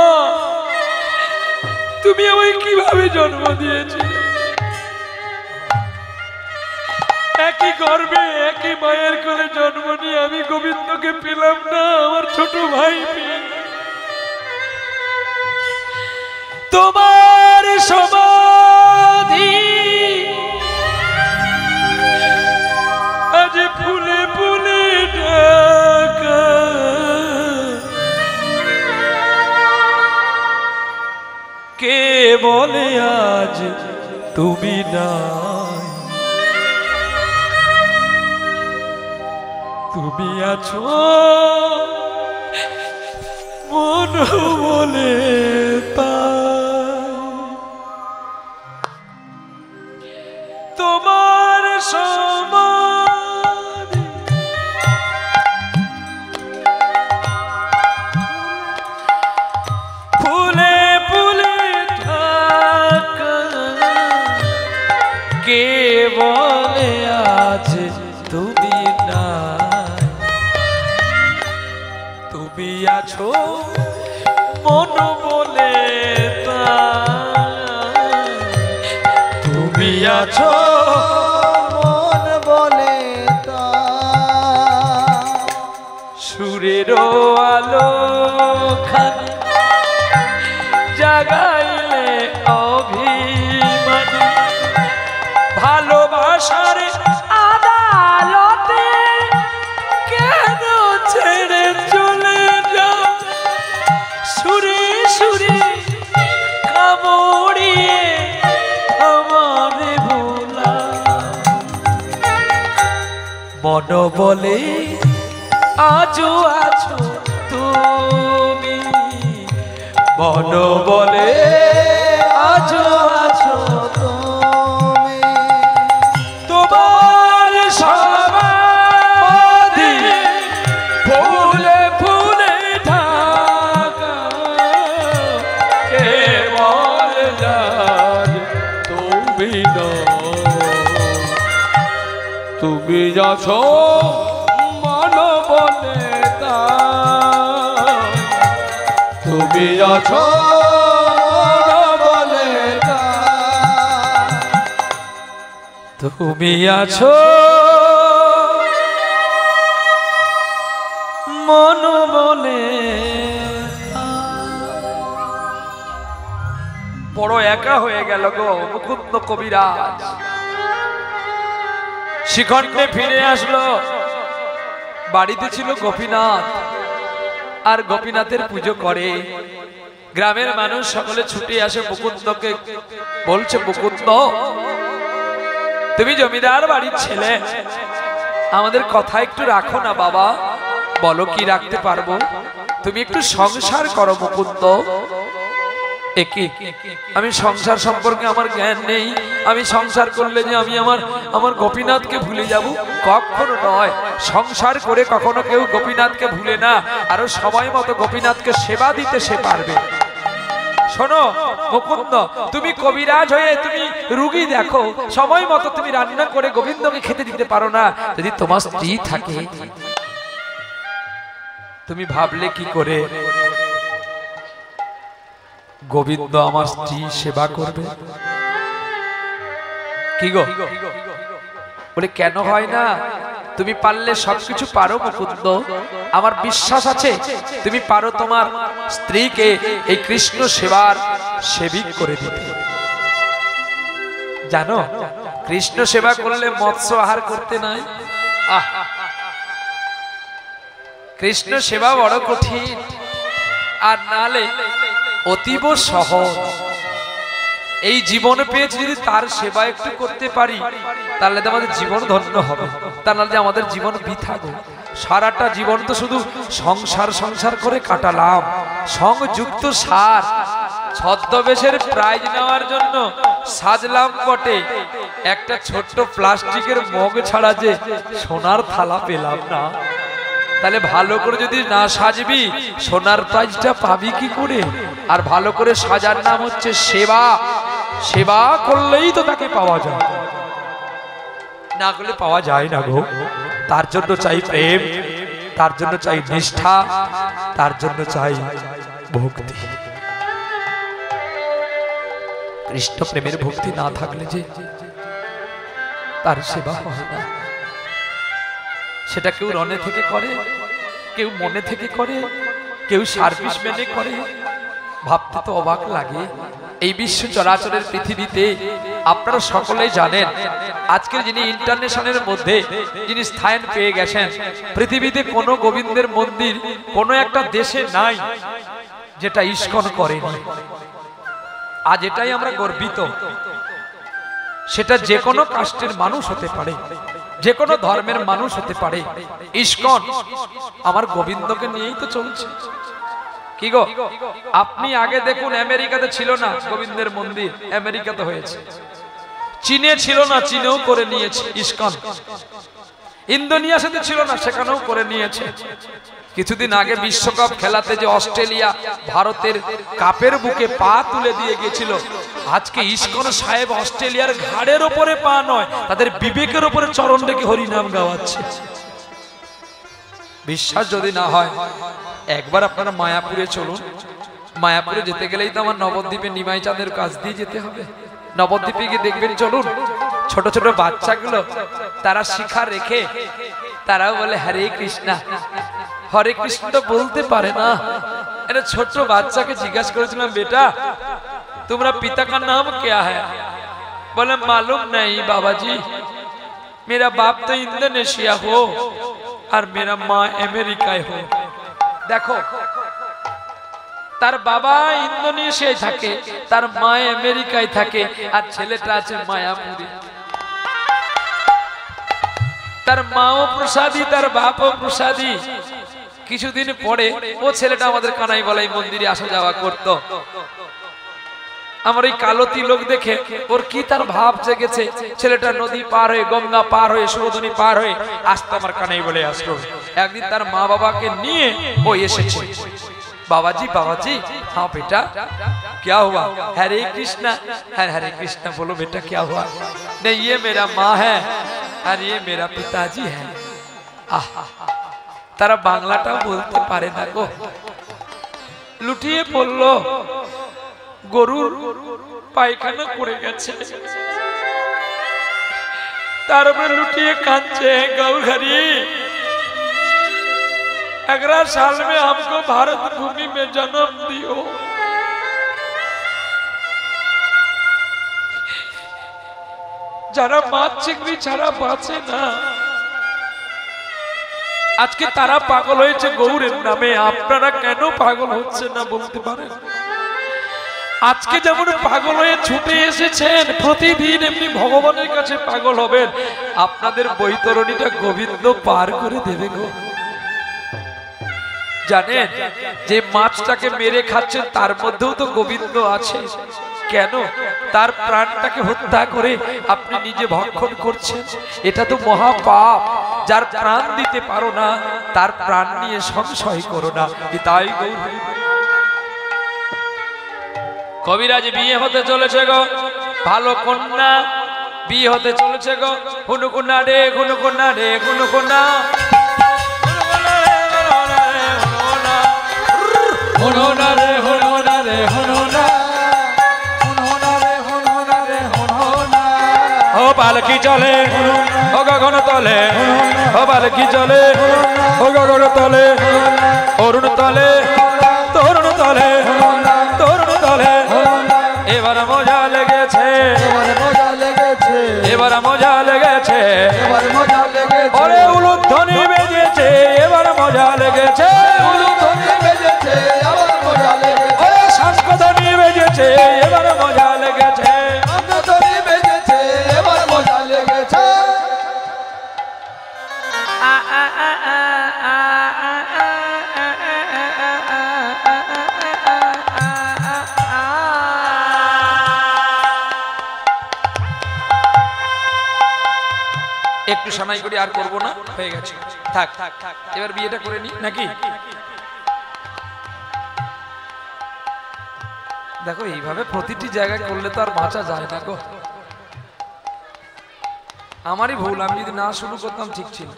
তুমি আমায় কিভাবে জন্ম দিয়েছিলে? একই গর্ভে একই মায়ের কোলে জন্ম নিয়ে আমি গোবিন্দকে পেলাম না, আমার ছোট ভাই পেয়ে। তোমার সমাধি আজ ফুলে ফুলে ঢাকা, কে বলে আজ তুমি নাই? তুমি আছো মন বলে তাই, তোমার সমাধি ফুলে ফুলে ঢাকা, কে বলে আজ তুমি নাই? তুমি আছো মন বলে তাই, তুমি আছো মন বলে তা। সুরের আলো খানি জাগাইলে অভিমান, ভালোবাসার আদালতে কেন ছেড়ে চলে যাও? সুরে সুরে কামড়িয়ে আমারে ভোলা, মন বলে আজও আছো তুমি। মন বলে আছো আছো তুমি তোমার সমাধি ফুলে ফুলে ঢাকা কেবল যার তুমি তুমি আছো মন বলে তাই, তুমি আছো বলে তুমি আছো মন বলে। বড় একা হয়ে গেল গো মুকুন্দ কবিরাজ। শিখণ্ডে ফিরে আসলো। বাড়িতে ছিল গোপীনাথ, আর গোপীনাথের পুজো করে। গ্রামের মানুষ সকলে ছুটে আসে মুকুন্দকে বলছে, মুকুন্দ তুমি জমিদার বাড়ির ছেলে, আমাদের কথা একটু রাখো না বাবা। বলো কি রাখতে পারবো? তুমি একটু সংসার করো মুকুন্দ। একই আমি সংসার সম্পর্কে আমার জ্ঞান নেই, আমি সংসার করলে যে আমি আমার গোপীনাথকে ভুলে যাব, কখনো নয়। সংসার করে কখনো কেউ গোপীনাথকে ভুলে না, আরো সময় মতো গোপীনাথকে সেবা দিতে সে পারবে। শোনো মুকুন্দ, তুমি কবিরাজ হয়ে তুমি রুগী দেখো, সময় মতো তুমি রান্না করে গোবিন্দকে খেতে দিতে পারো না। যদি তোমার স্ত্রী থাকে, তুমি ভাবলে কি করে গোবিন্দ আমার স্ত্রী সেবা করবে? কি গো বলে, কেন হয় না? তুমি পারলে সবকিছু পারো মুকুন্দ, আমার বিশ্বাস আছে তুমি পারো তোমার স্ত্রীকে এই কৃষ্ণ সেবার সেবিক করে দিতে। জানো কৃষ্ণ সেবা করলে মৎস্য আহার করতে নাই। কৃষ্ণ সেবা বড় কঠিন, আর নালে অতীব সহজ। এই জীবন পেয়েছি, যদি তার সেবা একটু করতে পারি তাহলে তো আমাদের জীবন ধন্য হবে, তা নাহলে আমাদের জীবন বৃথা গো। সারাটা জীবন তো শুধু সংসার সংসার করে কাটালাম। সংযুক্ত সার ছদ্মবেশের প্রাইজ নেওয়ার জন্য সাজলাম বটে, একটা ছোট্ট প্লাস্টিকের মগ ছাড়া যে সোনার থালা পেলাম না। তাহলে ভালো করে যদি না সাজবি সোনার প্রাইজটা পাবি কি করে? আর ভালো করে সাজার নাম হচ্ছে সেবা। সেবা করলেই তো তাকে পাওয়া যায়, না করলে পাওয়া যায় না গো। তার জন্য চাই প্রেম, তার জন্য চাই নিষ্ঠা, তার জন্য চাই ভক্তি। কৃষ্ণ প্রেমের ভক্তি না থাকলে যে তার সেবা হয় না। সেটা কেউ রণে থেকে করে, কেউ মনে থেকে করে, কেউ সার্ভিস মেনে করে। ভাবতে তো অবাক লাগে। এই বিশ্ব চরাচরের পৃথিবীতে আপনারা সকলেই জানেন, আজকে যিনি ইন্টারন্যাশনালের মধ্যে যিনি স্থান পেয়ে গেছেন, পৃথিবীতে কোনো গোবিন্দের মন্দির কোনো একটা দেশে নাই যেটা ইস্কন করেনি। আজ এটাই আমরা গর্বিত। সেটা যে কোনো কাস্টের মানুষ হতে পারে, যে কোনো ধর্মের মানুষ হতে পারে। ইস্কন আমার গোবিন্দকে নিয়েই তো চলছে। কি গো, আপনি আগে দেখুন আমেরিকাতে ছিল না গোবিন্দের মন্দির, আমেরিকাতে হয়েছে। চীনে ছিল না, চীনেও করে নিয়েছে ইস্কন। ইন্দোনেশিয়াতে ছিল না, সেখানেও করে নিয়েছে। কিছুদিন আগে বিশ্বকাপ খেলাতে যে অস্ট্রেলিয়া ভারতের কাপের বুকে পা তুলে দিয়ে গিয়েছিল, আজকে ইস্কন সাহেব অস্ট্রেলিয়ার ঘাড়ের ওপরে পা নয়, তাদের বিবেকের ওপরে চরণ রেখে হরিনাম গাওয়াচ্ছে। বিশ্বাস যদি না হয় একবার আপনারা মায়াপুরে চলুন। মায়াপুরে যেতে গেলেই তো আমার নবদ্বীপে নিমাই চাঁদের কাছ দিয়ে যেতে হবে। নবদ্বীপে গিয়ে দেখবেন, চলুন ছোট ছোট বাচ্চাগুলো তারা শিখা রেখে তারাও বলে হরে কৃষ্ণা। হরে কৃষ্ণ তো বলতে পারে না। এটা ছোট বাচ্চাকে জিজ্ঞাসা করেছিলাম, বেটা তোমরা পিতা का नाम क्या है? बोले मालूम नहीं बाबा जी, मेरा बाप तो इंडोनेशिया हो और मेरा माँ अमेरिका हो। देखो তার বাবা ইন্দোনেশিয়ায় থাকে, তার মা আমেরিকায় থাকে, আর ছেলেটা আছে মায়াপুরে। তার মাও প্রসাদী, তার বাপও প্রসাদী। কিছুদিন পরে ও ছেলেটা আমাদের কানাই বলাই মন্দিরে আসা যাওয়া করত। আমার এই কালো তিলক দেখে ওর কি তার ভাব জেগেছে, ছেলেটা নদী পার হয়ে, গঙ্গা পার হয়ে, সুরধনী পার হয়ে আসতো আমার কানাই বলে আসলো। একদিন তার মা বাবাকে নিয়ে ও এসেছে। बाबाजी बाबाजी हाँ बेटा क्या हुआ? हरे कृष्णा। हरे कृष्णा बोलो बेटा क्या हुआ? नहीं ये मेरा माँ है और ये मेरा पिताजी है। तारा बांग्लाटा बोलते पारे ना गो। लुटिए पड़लो, गरुर पायखाना करे गेছে, तार उपरे लुटिए कांचे गौरहरी। 11 साल में हमको भारत भूमि में जन्म दियो। যারা মাছ চিংড়ি ছাড়া বাঁচে না, আজকে তারা পাগল হয়েছে গৌরের নামে। আপনারা কেন পাগল হচ্ছে না বলতে পারেন? আজকে যেমন পাগল হয়ে ছুটে এসেছেন, প্রতিদিন এমনি ভগবানের কাছে পাগল হবেন। আপনাদের বৈতরণীটা গোবিন্দ পার করে দেবে গো। জানেন যে মাছটাকে মেরে খাচ্ছেন তার মধ্যেও তো গোবিন্দ আছে। কেন? তার প্রাণটাকে হত্যা করে আপনি নিজে ভক্ষণ করছেন। এটা তো মহাপাপ। যার প্রাণ দিতে পারো না তার প্রাণ নিয়ে সংশয় করো না। তাই কবিরাজ বিয়ে হতে চলেছে গো, ভালো কন্যা বিয়ে হতে চলেছে গো। হুনুকুন্না রে হুনুকুন্না রে হুনুকুন্না, হুনুনা রে হুনুনা রে হুনুনা, হুনুনা রে হুনুনা রে হুনুনা। ও পালকি চলে ও গগন তলে, ও পালকি চলে ও গগন তলে, অরুণ তলে তরুণ তলে তরুণ তলে। এবার মজা লেগেছে, এবার মজা লেগেছে, এবার মজা লেগেছে, এবার মজা লেগেছে। ওরে উলুধ্বনি বেজেছে, এবার মজা লেগেছে, উলুধ্বনি বেজেছে, এবার মজা লেগেছে। ওরে শঙ্খধ্বনি বেজেছে, এবার মজা লেগেছে, শঙ্খধ্বনি বেজেছে, এবার মজা লেগেছে। একটু সানাই করি, আর করবো না, হয়ে গেছে, থাক। এবার বিয়েটা করে নি নাকি? দেখো এইভাবে প্রতিটি জায়গায় করলে তো আর বাঁচা যায় না গো। আমারই ভুল, আমি যদি না শুরু করতাম ঠিক ছিল।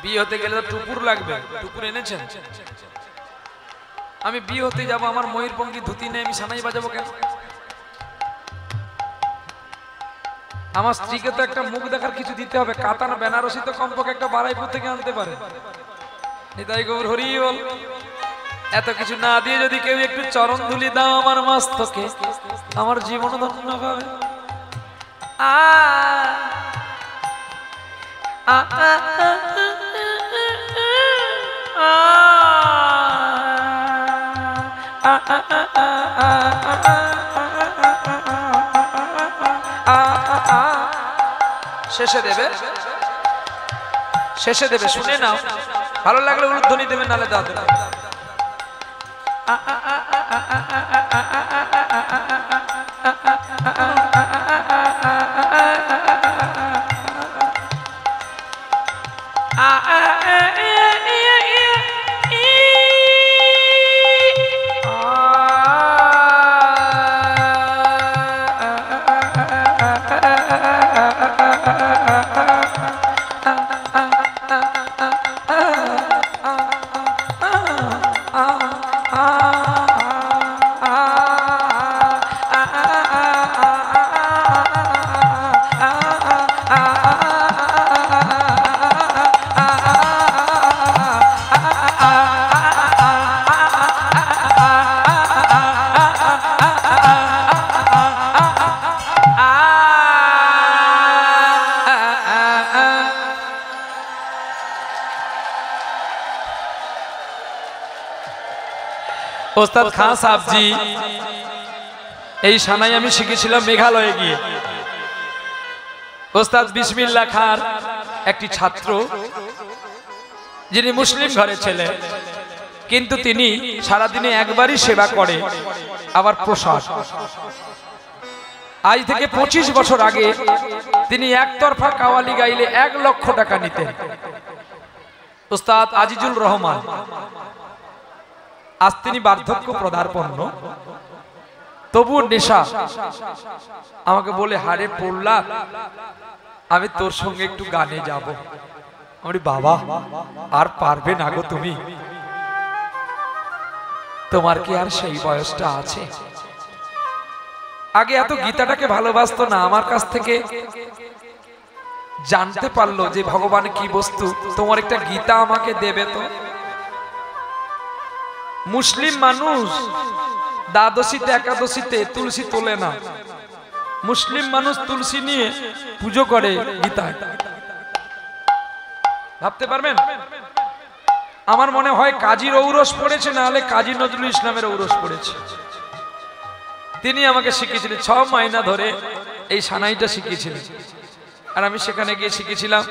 বিয়ে হতে গেলে তো টুকুর লাগবে, টুকুর এনেছেন? আমি বিয়ে হতে যাবো, আমার ময়ূরপঙ্খী ধুতি নেই, আমি সানাই বাজাবো কেন? আমার স্ত্রীকে তো একটা মুখ দেখার কিছু দিতে হবে। কাতান বেনারসি তো কমপক্ষে একটা বারাইপুর থেকে আনতে পারে। নিতাই গৌর হরি বল। এত কিছু না দিয়ে যদি কেউ একটু চরণ ধুলি দাও আমার মস্তকে, আমার জীবন ধন্য হবে। শেষে দেবে, শেষে দেবে, শুনে নাও। ভালো লাগলে উলুধ্বনি দেবে, নালে দাও দেবে। उस्ताद खान साहब जी এই সানাই আমি শিখেছিলাম মেঘালয়ে গিয়ে। ওস্তাদ বিসমিল্লাহ খান একটি ছাত্র, যিনি মুসলিম ঘরের ছেলে, কিন্তু তিনি সারাদিনে একবারই সেবা করে, আবার প্রসাদ। আজ থেকে 25 বছর আগে তিনি একতরফা কাওয়ালি গাইলে 1 লক্ষ টাকা নিতেন। ওস্তাদ আজিজুল রহমান, আজ তিনি বার্ধক্য পদার্পন্ন, তবু নেশা। আমাকে বলে, হারে পড়লা, আমি তোর সঙ্গে একটু গানে যাব। আমি বাবা আর পারবে না গো, তুমি, তোমার কি আর সেই বয়সটা আছে? আগে এত গীতাটাকে ভালোবাসতো না, আমার কাছ থেকে জানতে পারলো যে ভগবান কি বস্তু, তোমার একটা গীতা আমাকে দেবে তো। মুসলিম মানুষ দ্বাদশীতে একাদশীতে তুলসী তোলে না, মুসলিম মানুষ তুলসী নিয়ে পুজো করে গীতায়। ভাবতে পারবেন? আমার মনে হয় কাজীর ঔরস পড়েছে, না হলে কাজী নজরুল ইসলামের ঔরস পড়েছে। তিনি আমাকে শিখিয়েছিলেন, 6 মাইনা ধরে এই সানাইটা শিখিয়েছিলেন, আর আমি সেখানে গিয়ে শিখেছিলাম।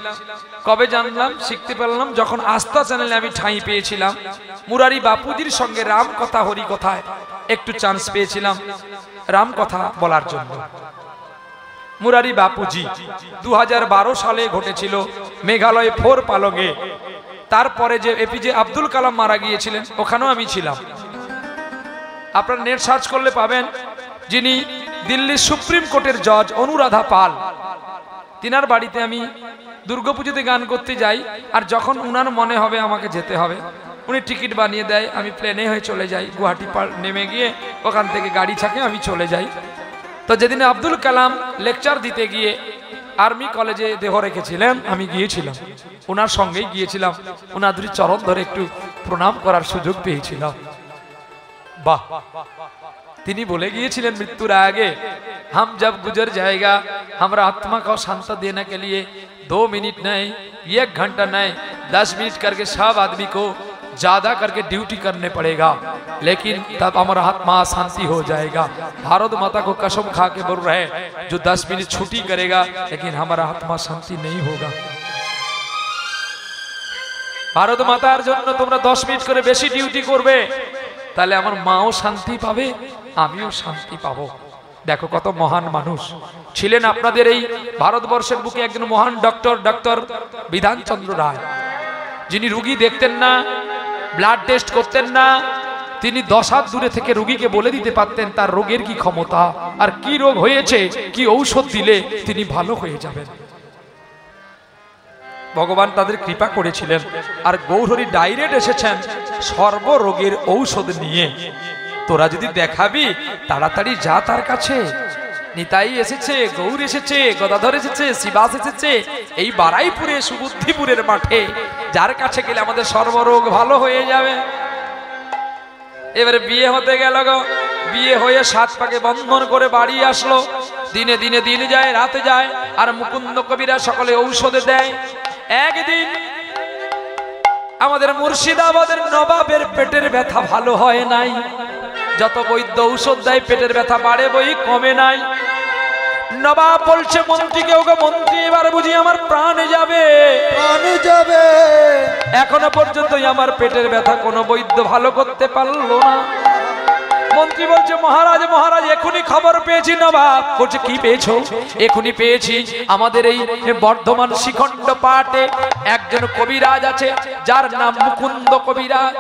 কবে জানলাম, শিখতে পারলাম যখন আস্থা চ্যানেলে আমি ঠাঁই পেয়েছিলাম। মুরারি বাপুজির সঙ্গে রাম কথা হরি কথায় একটু চান্স পেয়েছিলাম রাম কথা বলার জন্য। মুরারি বাপুজি 2012 সালে ঘটেছিল মেঘালয় 4 পালগে। তারপরে যে এপিজে আব্দুল কালাম মারা গিয়েছিলেন, ওখানেও আমি ছিলাম। আপনারা নেট সার্চ করলে পাবেন, যিনি দিল্লির সুপ্রিম কোর্টের জজ অনুরাধা পাল, তিনার বাড়িতে আমি দুর্গাপুজোতে গান করতে যাই। আর যখন উনার মনে হবে আমাকে যেতে হবে, উনি টিকিট বানিয়ে দেয়, আমি প্লেনে হয়ে চলে যাই। গুয়াহাটি নেমে গিয়ে ওখান থেকে গাড়ি ছাকে আমি চলে যাই। তো যেদিন আব্দুল কালাম লেকচার দিতে গিয়ে আর্মি কলেজে দেহ রেখেছিলেন, আমি গিয়েছিলাম, ওনার সঙ্গেই গিয়েছিলাম। ওনার দুই চরণ ধরে একটু প্রণাম করার সুযোগ পেয়েছিলাম। বাহ! তিনি বলে গিয়েছিলেন মৃত্যুর আগে, हम जब गुजर जाएगा हमारा आत्मा को शांति देने के लिए 2 मिनट नहीं, 1 घंटा नहीं, 10 मिनट करके सब आदमी को ज्यादा करके ड्यूटी करने पड़ेगा, लेकिन तब हमारा आत्मा शांति हो जाएगा। भारत माता को कसम खा के बोल रहे, जो 10 मिनट छुट्टी करेगा लेकिन हमारा आत्मा शांति नहीं होगा। भारत मातार জন্য তোমরা 10 মিনিট করে বেশি ডিউটি করবে, তাহলে আমার মাও শান্তি পাবে, আমিও শান্তি পাবো। দেখো কত মহান মানুষ ছিলেন আপনাদের এই ভারতবর্ষের বুকে। একজন মহান ডক্টর বিধানচন্দ্র রায়, যিনি রোগী দেখতেন না, ব্লাড টেস্ট করতেন না, তিনি 10 হাত দূরে থেকে রোগীকে বলে দিতে পারতেন তার রোগের কি ক্ষমতা, আর কি রোগ হয়েছে, কি ঔষধ দিলে তিনি ভালো হয়ে যাবেন। ভগবান তাদের কৃপা করেছিলেন। আর গৌরহরি ডাইরেক্ট এসেছেন সর্বরোগের ঔষধ নিয়ে। তোরা যদি দেখাবি তাড়াতাড়ি যা তার কাছে। নিতাই এসেছে, গৌর এসেছে, গদাধর এসেছে, শিবাস এসেছে এই বারাইপুরে সুবুদ্ধিপুরের মাঠে, যার কাছে গেলে আমাদের সর্বরোগ ভালো হয়ে যাবে। এবারে বিয়ে হতে গেল গো, বিয়ে হয়ে 7 পাকে বন্ধন করে বাড়ি আসলো। দিনে দিনে দিন যায়, রাতে যায়, আর মুকুন্দ কবিরা সকলে ঔষধে দেয়। একদিন আমাদের মুর্শিদাবাদের নবাবের পেটের ব্যথা ভালো হয় নাই। যত বৈদ্য ঔষধ দেয় পেটের ব্যথা বাড়ে বই কমে নাই। নবাব বলছে মন্ত্রীকে, ওগো মন্ত্রী, এবার বুঝি আমার প্রাণে যাবে, প্রাণে যাবে। এখনো পর্যন্ত আমার পেটের ব্যথা কোনো বৈদ্য ভালো করতে পারলো না। মন্ত্রী বলছে, মহারাজ মহারাজ এখনই খবর পেয়েছি। নবাব বলছে, কি পেয়েছো? এখনই পেয়েছি, আমাদের এই বর্ধমান শিখণ্ড পাটে একজন কবিরাজ আছে, যার নাম মুকুন্দ কবিরাজ।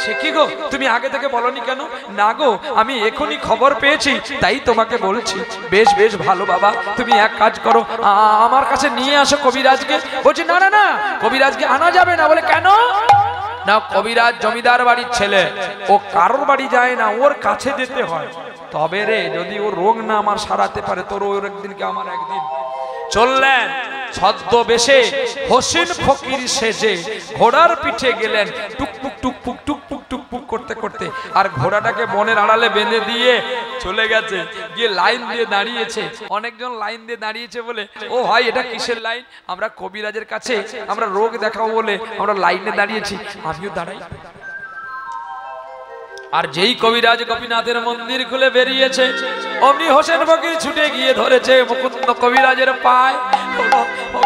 সে কি গো, তুমি আগে থেকে বলনি কেন? না গো, আমি এখনই খবর পেয়েছি, তাই তোমাকে বলছি। বেশ বেশ ভালো বাবা, তুমি এক কাজ করো, আমার কাছে নিয়ে আসো কবিরাজকে। বলছে, না না না, কবিরাজকে আনা যাবে না। বলে, কেন? না, কবিরাজ জমিদার বাড়ির ছেলে, ও কারোর বাড়ি যায় না, ওর কাছে যেতে হয়। তবে রে, যদি ও রোগ না আমার সারাতে পারে, তোর ওর একদিনকে আমার একদিন। চললেন ছদ্মবেশে, হোসেন ফকির সেজে ঘোড়ার পিঠে গেলেন, টুকপুক টুকপুক টুকপুক টুকপুক করতে করতে। আর ঘোড়াটাকে বনের আড়ালে বেঁধে দিয়ে চলে গেছে, গিয়ে লাইন দিয়ে দাঁড়িয়েছে। অনেকজন লাইন দিয়ে দাঁড়িয়েছে বলে, ও ভাই এটা কিসের লাইন? আমরা কবিরাজের কাছে আমরা রোগ দেখাবো বলে আমরা লাইনে দাঁড়িয়েছি, আমিও দাঁড়াই। আর যেই কবিরাজ গোপীনাথের মন্দির খুলে বেরিয়েছে অমনি হোসেন ফকির ছুটে গিয়ে ধরেছে মুকুন্দ কবিরাজের পায়।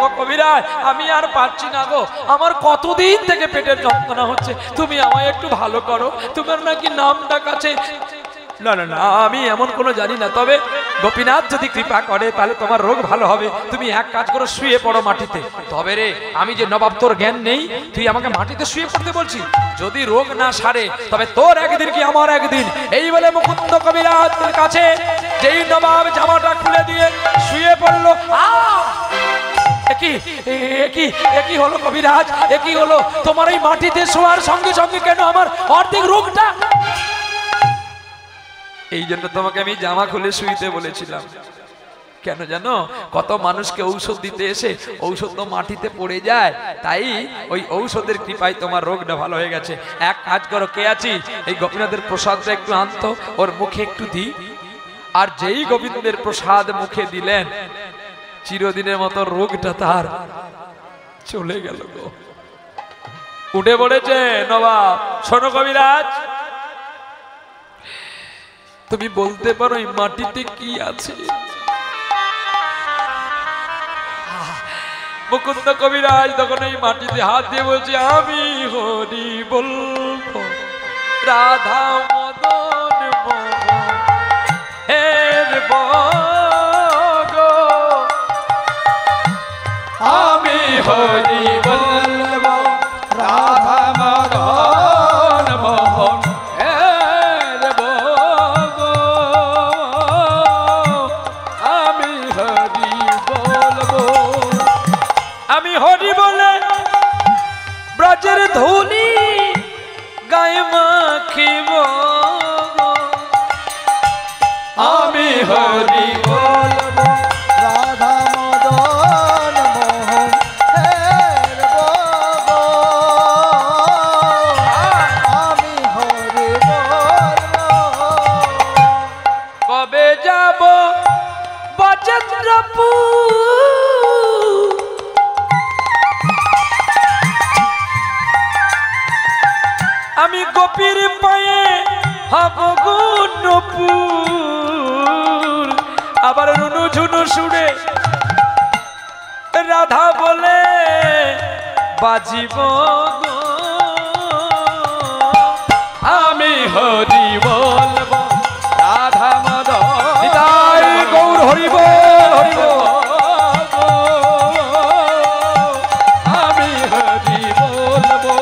ও কবিরাজ, আমি আর পারছি না গো, আমার কতদিন থেকে পেটের যন্ত্রণা হচ্ছে, তুমি আমায় একটু ভালো করো, তোমার নাকি নাম ডাক আছে। না না না, আমি এমন কোনো জানি না, তবে গোপীনাথ যদি কৃপা করে তাহলে তোমার রোগ ভালো হবে। তুমি এক কাজ করো, শুয়ে পড়ো মাটিতে। তবে রে, আমি যে নবাব, তোর জ্ঞান নেই, তুই আমাকে মাটিতে শুয়ে পড়তে বলছিস? যদি রোগ না সারে তবে তোর একদিন কি আমার একদিন। এই বলে মুকুন্দ কবিরাজের কাছে যেই নবাব জামাটা খুলে দিয়ে শুয়ে পড়লো। একই হলো কবিরাজ, একই হলো তোমার এই মাটিতে শোয়ার সঙ্গে সঙ্গে কেন আমার অর্ধেক রোগটা? এই জন্য তোমাকে আমি জামা খুলে শুইতে বলেছিলাম। কেন জানো, কত মানুষকে ঔষধ দিতে এসে ঔষধ তো মাটিতে পড়ে যায়, তাই ওই ঔষধের কৃপায় তোমার রোগটা ভালো হয়ে গেছে। এক কাজ করো, কে আছি, এই গোপীনাথের প্রসাদটা একটু আনতো, ওর মুখে একটু দি। আর যেই গোবিন্দের প্রসাদ মুখে দিলেন, চিরদিনের মতো রোগটা তার চলে গেল গো। উঠে পড়েছে নবাব। শোনো কবিরাজ, তুমি বলতে পারো এই মাটিতে কি আছে? মুকুন্দ কবিরাজ তখন এই মাটিতে হাত দিয়ে বলছে, আমি হরি বলবো রাধা মদন মোহনের বগো, আমি হরি বলবো রাধা মদন মোহন। আমি হরি বলে ব্রজের ধুলি গায়ে মাখিব, আমি হরি বলবো রাধা মদন মোহন হের বগো, আমি হরি বলবো। কবে যাব বজেন্দ্রপুর, আমি গোপীর পায়ে হব গুণপুর। আবার রুনু ঝুনু সুরে রাধা বলে বাজিব গো, আমি হরি বলবো রাধা মদন। নিতাই গৌর হরি বল, হরি বল। আমি হরি বলবো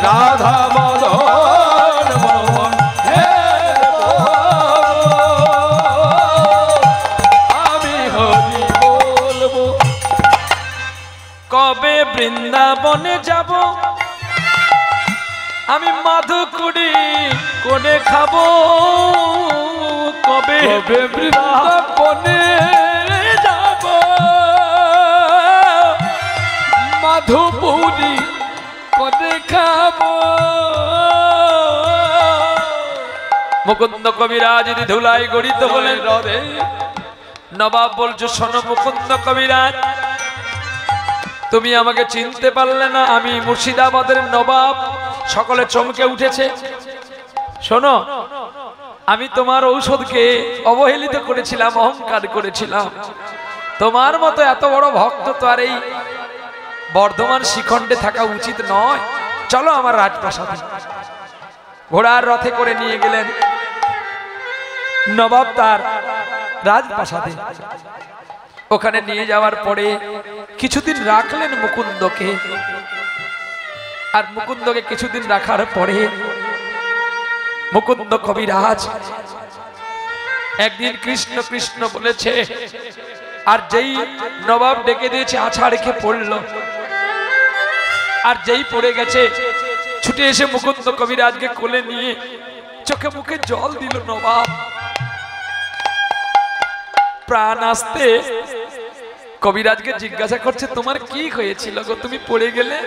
রাধা মদন মোহন হের বগো, আমি হরি বলবো। কবে বৃন্দাবনে যাব, আমি মাধুকুড়ি কোনে খাবো, কবে বৃন্দাবনে যাব, মাধুপুরি কোনে খাবো। মুকুন্দ কবিরাজ ধুলাই গড়িত বলেন, রে নবাব বলছো, শোনো মুকুন্দ কবিরাজ, তুমি আমাকে চিনতে পারলে না, আমি মুর্শিদাবাদের নবাব। সকলে চমকে উঠেছে। শোনো, আমি তোমার ঔষধকে অবহেলিত করেছিলাম, অহংকার করেছিলাম। তোমার মতো এত বড় ভক্ত তো আর এই বর্ধমান শিখণ্ডে থাকা উচিত নয়। চলো আমার রাজপ্রাসাদে। ঘোড়ার রথে করে নিয়ে গেলেন নবাব তার রাজপ্রাসাদে। ওখানে নিয়ে যাওয়ার পরে কিছুদিন রাখলেন মুকুন্দকে। আর মুকুন্দকে কিছুদিন রাখার পরে মুকুন্দ কবিরাজ একদিন কৃষ্ণ কৃষ্ণ বলেছে, আর যেই নবাব ডেকে দিয়েছে আছা রেখে পড়ল। আর যেই পড়ে গেছে ছুটে এসে মুকুন্দ কবিরাজকে কোলে নিয়ে চোখে মুখে জল দিল নবাব। প্রাণ আসতে কবিরাজকে জিজ্ঞাসা করছে, তোমার কি হয়েছিল গো, তুমি পড়ে গেলে?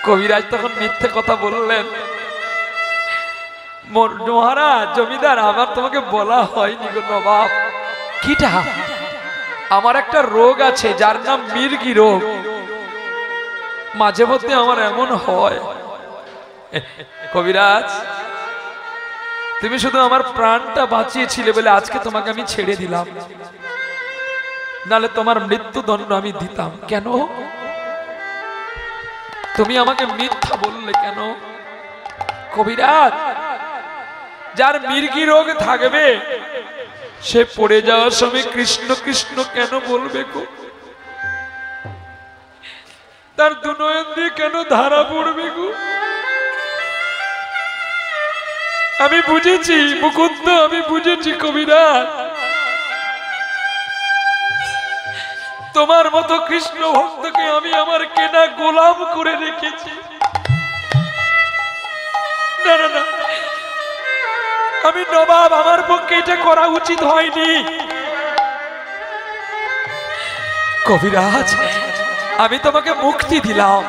কবিরাজ তখন মিথ্যে কথা বললেন, মহারাজ জমিদার, আমার তোমাকে বলা হয়নি গো নবাব। কিটা? আমার একটা রোগ আছে যার নাম মির্গি রোগ। মাঝে মধ্যে আমার এমন হয়, কবিরাজ, তুমি শুধু আমার প্রাণটা বাঁচিয়েছিলে বলে আজকে তোমাকে আমি ছেড়ে দিলাম, নালে তোমার মৃত্যুদণ্ড আমি দিতাম। কেন তুমি আমাকে মিথ্যা বললে কেন? কবিরাজ, যার মির্গি রোগ থাকবে সে পড়ে যাওয়ার সময় কৃষ্ণ কৃষ্ণ কেন বলবে গো? তার দুনয়ন দিয়ে কেন ধারা পড়বে গো? আমি বুঝেছি মুকুন্দ, আমি বুঝেছি কবিরাজ, তোমার মতো কৃষ্ণ ভক্তকে আমি আমার কেনা গোলাম করে রেখেছি। না না না, আমি নবাব, আমার পক্ষে এটা করা উচিত হয়নি। কবিরাজ, আমি তোমাকে মুক্তি দিলাম,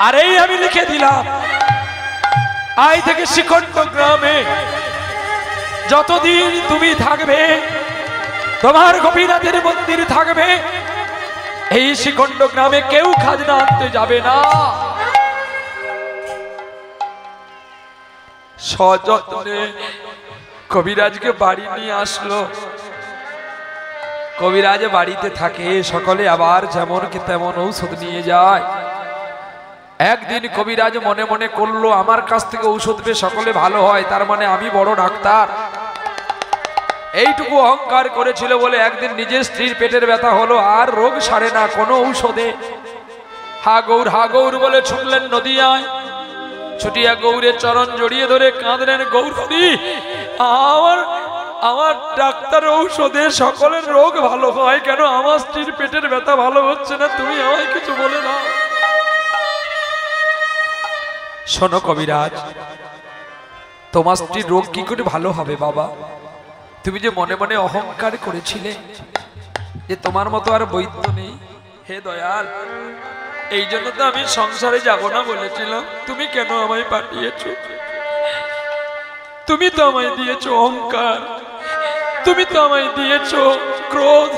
আর এই আমি লিখে দিলাম, আজ থেকে শ্রীকণ্ঠ গ্রামে যতদিন তুমি থাকবে, তোমার গোপীনাথের মন্দির থাকবে, এই শ্রীকণ্ঠ গ্রামে কেউ খাজনা আনতে যাবে না। সযত্নে কবিরাজকে বাড়ি নিয়ে আসলো। কবিরাজ বাড়িতে থাকে, সকলে আবার যেমন কি তেমন ঔষধ নিয়ে যায়। একদিন কবিরাজ মনে মনে করলো, আমার কাছ থেকে ঔষধ পেয়ে সকলে ভালো হয়, তার মানে আমি বড় ডাক্তার। এইটুকু অহংকার করেছিল বলে একদিন নিজের স্ত্রীর পেটের ব্যথা হলো, আর রোগ সারে না কোনো ঔষধে। হা গৌর বলে ছুটলেন নদিয়ায়। ছুটিয়া গৌরের চরণ জড়িয়ে ধরে কাঁদলেন, গৌরী, আমার ডাক্তার ঔষধে সকলের রোগ ভালো হয়, কেন আমার স্ত্রীর পেটের ব্যথা ভালো হচ্ছে না? তুমি আমায় কিছু বলে দাও। শোনো কবিরাজ, তোমার স্ত্রীর রোগ কি করে ভালো হবে বাবা? তুমি যে মনে মনে অহংকার করেছিলে যে তোমার মতো আর বৈদ্য নেই, হে দয়াল, এই জন্য তো আমি সংসারে যাব না বলেছিলাম। তুমি কেন আমায় পাঠিয়েছো? তুমি তো আমায় দিয়েছো অহংকার, তুমি তো আমায় দিয়েছো ক্রোধ,